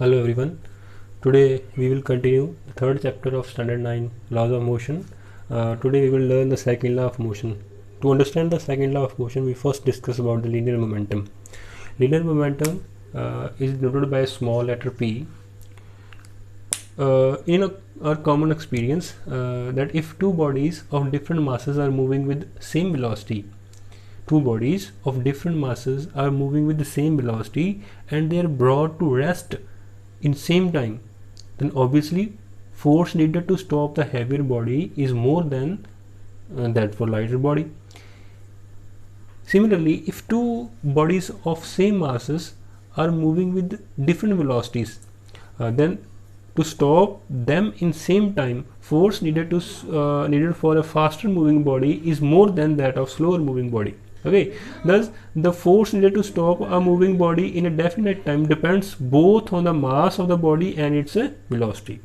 Hello everyone. Today we will continue the third chapter of Standard 9 Laws of Motion. Today we will learn the second law of motion. To understand the second law of motion, we first discuss about the linear momentum. Linear momentum is denoted by a small letter p. In our common experience, that if two bodies of different masses are moving with same velocity, and they are brought to rest in same time, then obviously force needed to stop the heavier body is more than that for lighter body. Similarly, if two bodies of same masses are moving with different velocities, then to stop them in same time, force needed for a faster moving body is more than that of slower moving body. Okay, thus the force needed to stop a moving body in a definite time depends both on the mass of the body and its velocity.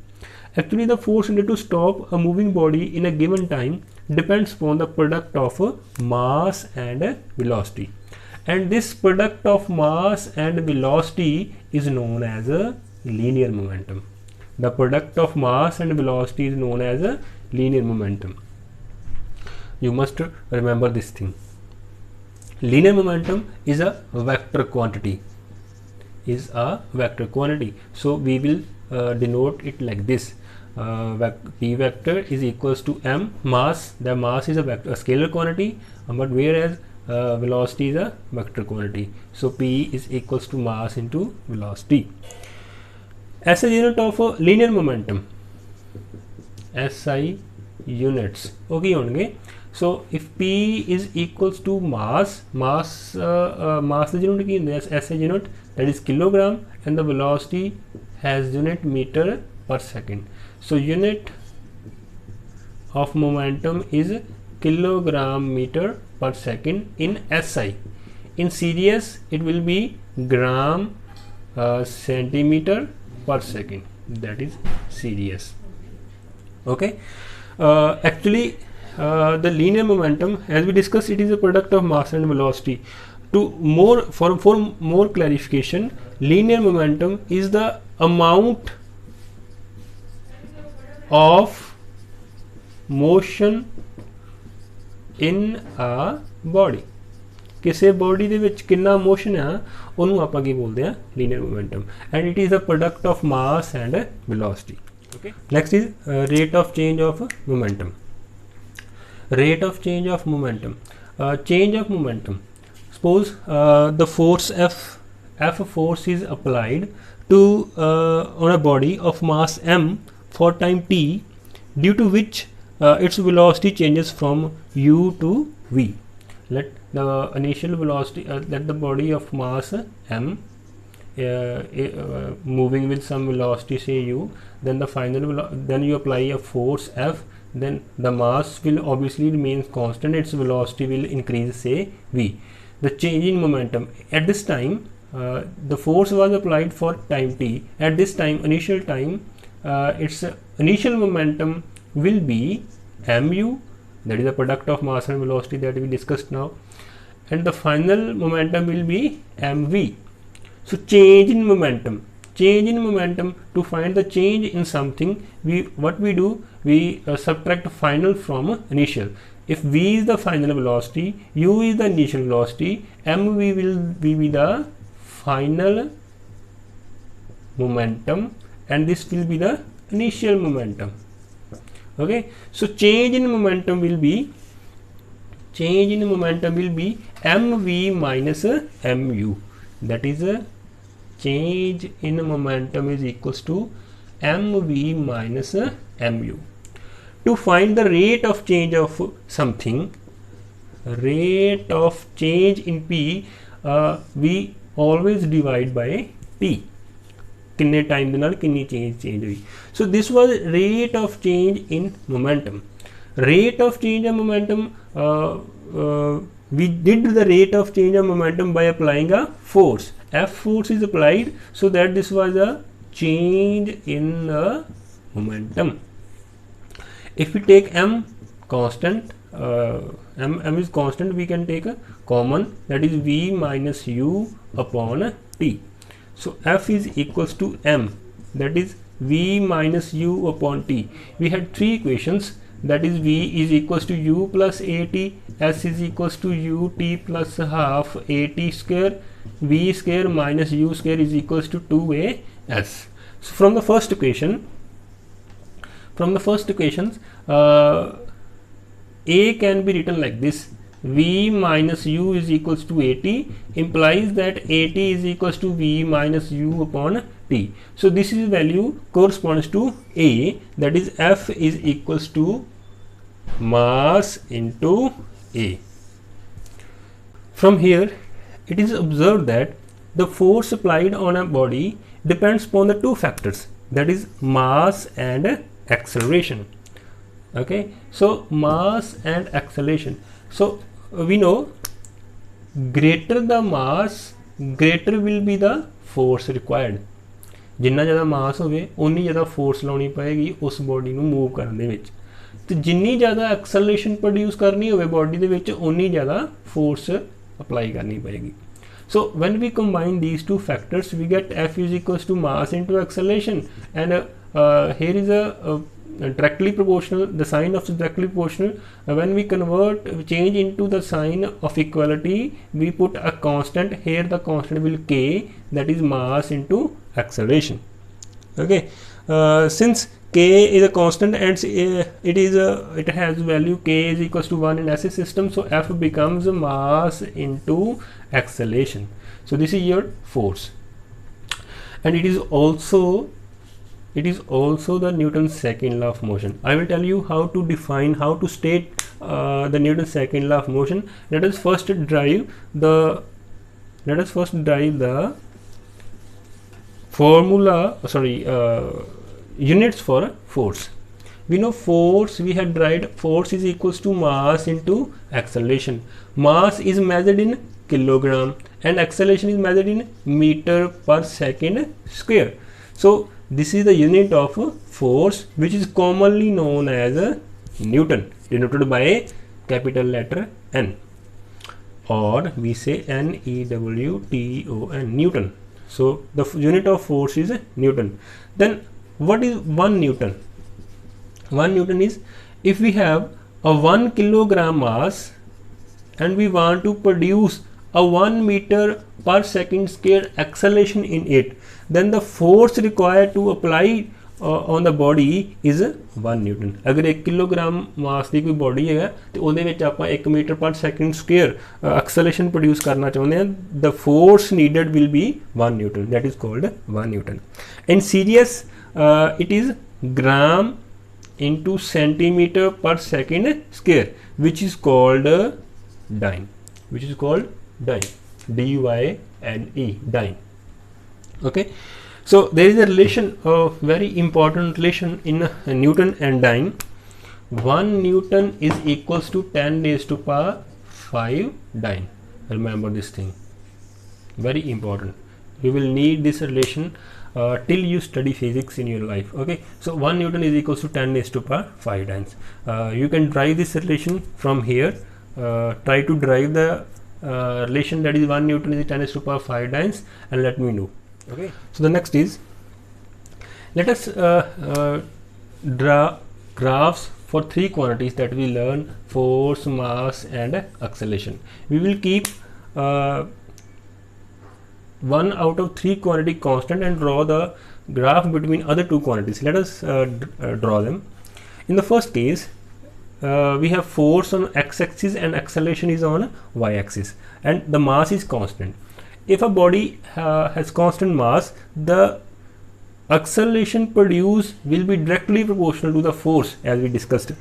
Actually, the force needed to stop a moving body in a given time depends upon the product of mass and velocity, and this product of mass and velocity is known as a linear momentum. The product of mass and velocity is known as a linear momentum. You must remember this thing. Linear momentum is a vector quantity. So we will denote it like this. P vector is equals to m mass. The mass is a scalar quantity, but whereas velocity is a vector quantity. So P is equals to mass into velocity. SI unit of linear momentum, SI units. Okay, only. So if P is equals to mass the unit is SI unit, that is kilogram, and the velocity has unit meter per second. So unit of momentum is kilogram meter per second in SI. In series it will be gram centimeter per second, that is series. Okay, actually the linear momentum, as we discussed, it is a product of mass and velocity. For more clarification, linear momentum is the amount of motion in a body. ਕਿਸੇ body ਦੇ ਵਿੱਚ ਕਿੰਨਾ motion ਆ ਉਹਨੂੰ ਆਪਾਂ ਕੀ ਬੋਲਦੇ ਆ, linear momentum, and it is a product of mass and velocity. Okay, next is rate of change of momentum. Rate of change of momentum. Change of momentum. Suppose the force F force is applied to on a body of mass m for time t, due to which its velocity changes from u to v. Let the initial velocity, let the body of mass m moving with some velocity, say u, then the final then you apply a force F, then the mass will obviously remain constant, its velocity will increase, say v. The change in momentum at this time, the force was applied for time t. At this time, initial time, its initial momentum will be mu, that is the product of mass and velocity that we discussed now, and the final momentum will be mv. So change in momentum, to find the change in something, what we do, we subtract final from initial. If v is the final velocity, u is the initial velocity, mv will be the final momentum, and this will be the initial momentum. Okay, so change in momentum will be mv minus mu. That is a change in momentum is equals to mv minus mu. To find the rate of change of something, rate of change in p, we always divide by t. किन्ने time दे नाल किन्नी change हुई. So this was rate of change in momentum. Rate of change of momentum, we did the rate of change of momentum by applying a force. F force is applied, so that this was a change in the momentum. If we take m constant, m is constant, we can take a common, that is v minus u upon t. So F is equals to m, that is v minus u upon t. We had three equations, that is v is equals to u plus at, s is equals to ut plus half at square, v square minus u square is equals to 2as. So from the first equation, a can be written like this: v minus u is equals to at, implies that at is equals to v minus u upon t. So this is value corresponds to a, that is F is equals to mass into a. From here it is observed that the force applied on a body depends upon the two factors, that is mass and acceleration. Okay, so mass and acceleration. So we know greater the mass, greater will be the force required. जिन्ना ज़्यादा मास होवे उन्नी ज़्यादा force lavani पएगी उस body ਨੂੰ move ਕਰਨ ਦੇ ਵਿੱਚ, ਤੇ ਜਿੰਨੀ ज़्यादा एक्सेलरेशन प्रोड्यूस करनी होवे बॉडी ਦੇ ਵਿੱਚ उन्नी ज़्यादा फोर्स अप्लाई करनी पएगी. So when we combine these two factors, we get F is equals to mass into acceleration, and here is a directly proportional, the sign of directly proportional. When we change into the sign of equality, we put a constant here. The constant will k, that is mass into acceleration. Okay, since k is a constant and it has value k is equals to 1 in SI system, so F becomes mass into acceleration. So this is your force, and it is also the Newton's second law of motion. I will tell you how to define, how to state the Newton's second law of motion. Let us first derive the units for force. We know force, we have derived force is equals to mass into acceleration. Mass is measured in kilogram and acceleration is measured in meter per second square. So this is the unit of force, which is commonly known as Newton, denoted by capital letter N, or we say Newton, Newton. So the unit of force is Newton. Then what is 1 Newton? 1 Newton is, if we have a 1 kilogram mass and we want to produce a 1 meter per second square acceleration in it, then the force required to apply on the body is 1 Newton. अगर 1 kilogram mass की कोई body है तो ਉਹਦੇ ਵਿੱਚ ਆਪਾਂ 1 metre पर second square acceleration produce करना चाहते हैं, the force needed will be 1 Newton, that is called 1 Newton. In serious it is gram into centimeter per second square, which is called dyne, D-Y-N-E, dyne. Okay, so there is a relation, a very important relation in Newton and dyne. 1 Newton is equals to 10 raised to power 5 dyne. Remember this thing, very important. You will need this relation till you study physics in your life. Okay, so 1 Newton is equals to 10 raised to power 5 dynes. You can derive this relation from here. Try to derive the relation, that is 1 Newton is 10 raised to power 5 dynes, and let me know. Okay, so the next is, let us draw graphs for three quantities that we learn: force, mass and acceleration. We will keep one out of three quantity constant and draw the graph between other two quantities. Let us draw them. In the first case, we have force on x-axis and acceleration is on y-axis, and the mass is constant. If a body has constant mass, the acceleration produced will be directly proportional to the force, as we discussed.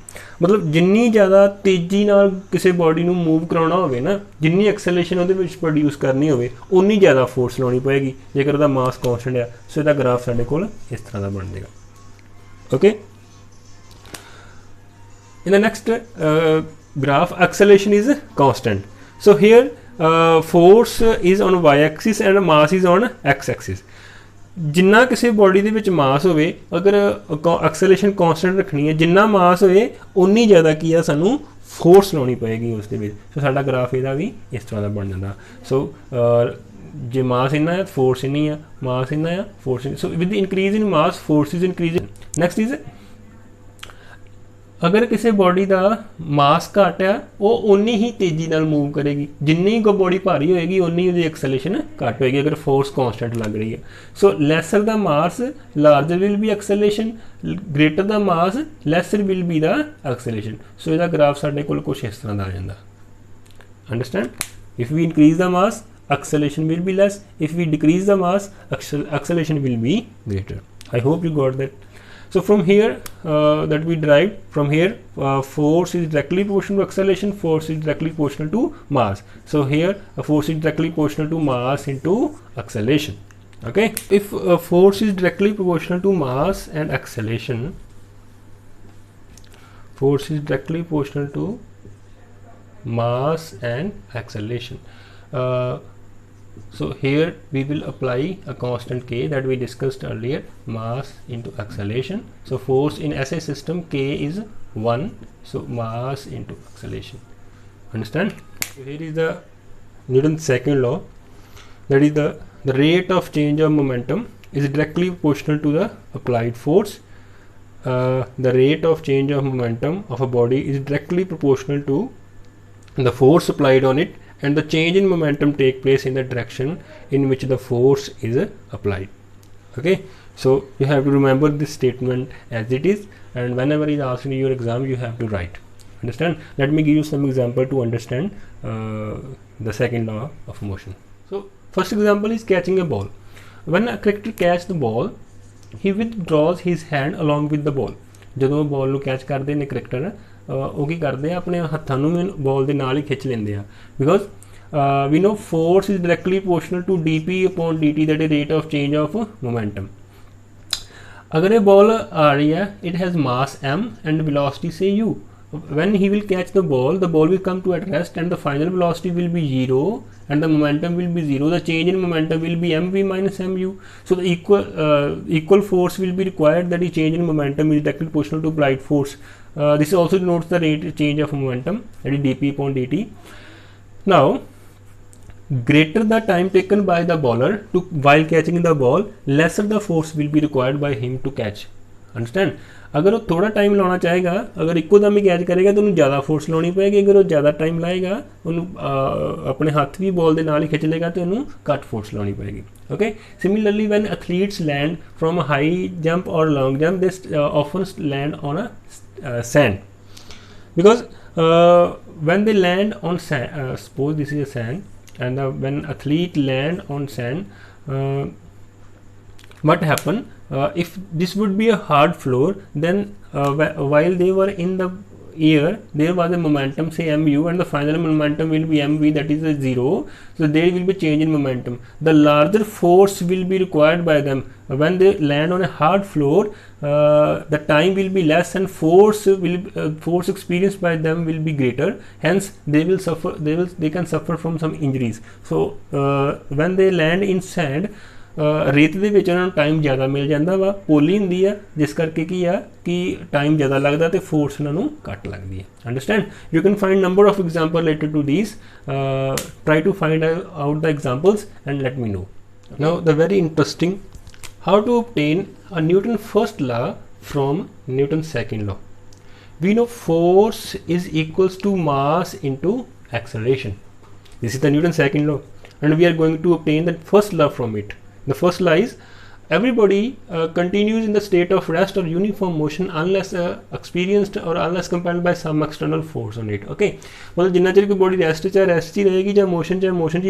मतलब जिन्नी ज़्यादा तेजी नाल किसी body ਨੂੰ move कराना होवे ना, जिन्नी एक्सेलरेशन ਉਹਦੇ ਵਿੱਚ प्रोड्यूस करनी होवे उन्नी ज़्यादा फोर्स लाउनी पएगी जेकर ਉਹਦਾ मास कांस्टेंट है. सो ਇਹਦਾ ग्राफ ਸਾਡੇ ਕੋਲ ਇਸ ਤਰ੍ਹਾਂ ਦਾ ਬਣ ਜਾਏਗਾ. Okay, in the next graph, acceleration is constant. So here force is on y-axis and mass is on x-axis. जिन्ना किसी बॉडी ਦੇ ਵਿੱਚ मास ਹੋਵੇ, अगर एक्सेलरेशन कांस्टेंट रखनी है, जिन्ना मास होवे उन्नी ज़्यादा की है सानू फोर्स लाउनी पएगी उस दे विच. सो साडा ग्राफ ਇਹਦਾ ਵੀ ਇਸ ਤਰ੍ਹਾਂ ਦਾ ਬਣ ਜਾਂਦਾ. सो जे मास इन्ना है फोर्स इन्नी है, मास इन्ना है फोर्स इन्नी, so with increase in mass force is increase. Next is अगर किसी बॉडी का मास घट है वो उन्नी ही तेजी नाल मूव करेगी, जिन्नी को बॉडी भारी होएगी उन्नी उसकी एक्सेलेरेशन घट होएगी अगर फोर्स कॉन्स्टेंट लग रही है। So lesser the mass larger will be acceleration, greater the mass lesser will be the acceleration. So इसका ग्राफ साडे कोल कुछ इस तरह का आ जाता। Understand, if we increase the mass acceleration will be less, if we decrease the mass acceleration will be greater. I hope you got that. So from here that we derived from here, force is directly proportional to acceleration, force is directly proportional to mass. So here force is directly proportional to mass into acceleration. Okay, if force is directly proportional to mass and acceleration, force is directly proportional to mass and acceleration. So here we will apply a constant k that we discussed earlier, mass into acceleration. So force in SI system k is 1, so mass into acceleration. Understand? So here is the Newton's second law, that is the rate of change of momentum is directly proportional to the applied force. The rate of change of momentum of a body is directly proportional to the force applied on it, and the change in momentum take place in the direction in which the force is applied. Okay, so you have to remember this statement as it is, and whenever is asked in your exam you have to write. Understand? Let me give you some example to understand the second law of motion. So first example is catching a ball. When a cricketer catches the ball, he withdraws his hand along with the ball. ਜਦੋਂ ਬੋਲ ਨੂੰ catch ਕਰਦੇ ਨੇ cricketer ਉਹ ਕੀ ਕਰਦੇ ਆ, ਆਪਣੇ ਹੱਥਾਂ ਨੂੰ ਬੋਲ ਦੇ ਨਾਲ ਹੀ ਖਿੱਚ ਲੈਂਦੇ ਆ, because we know force is directly proportional to dp upon dt, that is rate of change of momentum. अगर ये बॉल आ रही है, it has mass m and velocity say u. When he will catch the ball will come to at rest and the final velocity will be 0 and the momentum will be 0. The change in momentum will be mv minus mu. So the equal force will be required, that is change in momentum is directly proportional to applied force. This also denotes the rate change of momentum, that is dp upon dt. Now greater the time taken by the bowler while catching the ball, lesser the force will be required by him to catch. Understand? अगर वो थोड़ा time लाना चाहेगा, अगर इक्को दम ही catch करेगा तो उन्हें ज़्यादा फोर्स लानी पड़ेगी, अगर वो ज़्यादा टाइम लाएगा उन्हें अपने हाथ भी बॉल के नाल ही खिंच लेगा तो उन्हें घट फोर्स लानी पड़ेगी. Okay, similarly when athletes land from a high jump और long jump, they often land on a sand, because when they land on sand, suppose this is a sand, and when athlete land on sand, what happen, if this would be a hard floor, then while they were in the air there was a momentum say mu and the final momentum will be mv, that is a 0. So there will be change in momentum. The larger force will be required by them when they land on a hard floor. The time will be less and force experienced by them will be greater, hence they will suffer, they can suffer from some injuries. So when they land in sand, रेत ਦੇ ਵਿੱਚ ਉਹਨਾਂ ਨੂੰ time ਜ਼ਿਆਦਾ ਮਿਲ ਜਾਂਦਾ ਵਾ, ਪੋਲੀ ਹੁੰਦੀ ਆ, ਜਿਸ ਕਰਕੇ ਕੀ ਆ ਕਿ ਟਾਈਮ ਜ਼ਿਆਦਾ ਲੱਗਦਾ ਤੇ ਫੋਰਸ ਉਹਨਾਂ ਨੂੰ ਘੱਟ ਲੱਗਦੀ ਹੈ. Understand? You can find number of example related to this. Try to find out the examples and let me know. Now the very interesting, how to obtain a Newton first law from Newton's second law. We know force is equals to mass into acceleration. This is the Newton's second law and we are going to obtain the first law from it. The first law is everybody continues in the state of rest or uniform motion unless experienced or unless compelled by some external force on it. Okay, मतलब जिन्ना chair कोई body rest च रहेगी या motion च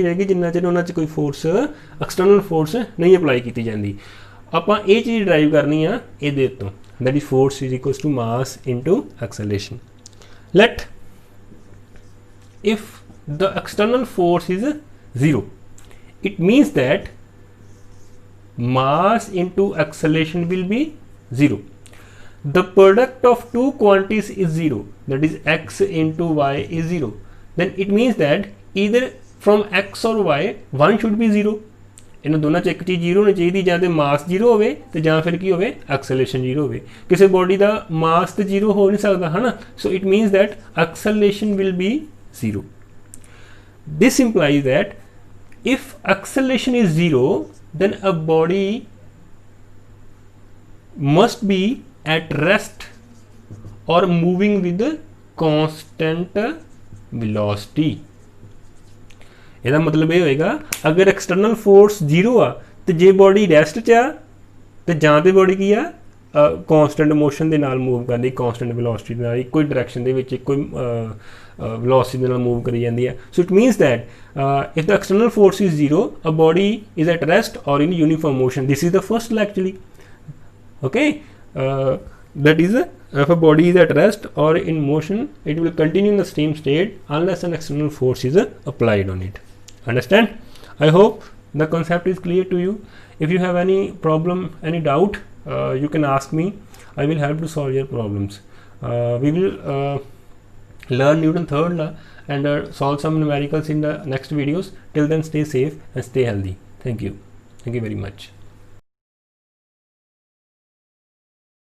रहेगी, जिन्ना chair उन्हां च कोई फोर्स एक्सटर्नल फोर्स नहीं अप्लाई की जाती. आपां ये चीज़ ड्राइव करनी आ इहदे तो, that is force is equals to mass into acceleration. Let if the external force is 0, it means that mass into acceleration will be 0. The product of two quantities is 0, that is x into y is 0. Then it means that either from x or y one should be 0. ਇਹਨਾਂ ਦੋਨਾਂ ਚ ਇੱਕ ਚੀਜ਼ 0 ਹੋਣੀ ਚਾਹੀਦੀ, ਜਾਂ ਤੇ ਮਾਸ 0 ਹੋਵੇ ਤੇ ਜਾਂ ਫਿਰ ਕੀ ਹੋਵੇ ਐਕਸਲਰੇਸ਼ਨ 0 ਹੋਵੇ. ਕਿਸੇ ਬੋਡੀ ਦਾ ਮਾਸ ਤੇ 0 ਹੋ ਨਹੀਂ ਸਕਦਾ ਹੈ ਨਾ, so it means that acceleration will be 0. This implies that if acceleration is 0, then a body must be at rest or moving with constant velocity. ਇਹਦਾ ਮਤਲਬ ਇਹ ਹੋਏਗਾ ਅਗਰ ਐਕਸਟਰਨਲ ਫੋਰਸ 0 ਆ ਤੇ ਜੇ ਬੋਡੀ ਰੈਸਟ 'ਚ ਆ ਤੇ ਜਾਂ ਤੇ ਬੋਡੀ ਕੀ ਆ ਕੌਨਸਟੈਂਟ ਮੋਸ਼ਨ ਦੇ ਨਾਲ ਮੂਵ ਕਰਦੀ, ਕੌਨਸਟੈਂਟ ਵੈਲੋਸਿਟੀ ਦੇ ਨਾਲ ਇੱਕੋ ਹੀ ਡਾਇਰੈਕਸ਼ਨ ਦੇ ਵਿੱਚ ਇੱਕੋ ਹੀ velocity ਦੇ ਨਾਲ ਮੂਵ ਕਰੀ ਜਾਂਦੀ ਹੈ. So it means that if the external force is 0, a body is at rest or in uniform motion. This is the first law actually. Okay, that is if a body is at rest or in motion, it will continue in the same state unless an external force is applied on it. Understand? I hope the concept is clear to you. If you have any problem, any doubt, you can ask me. I will help to solve your problems. We will learn Newton's third law and solve some numericals in the next videos. Till then, stay safe and stay healthy. Thank you very much.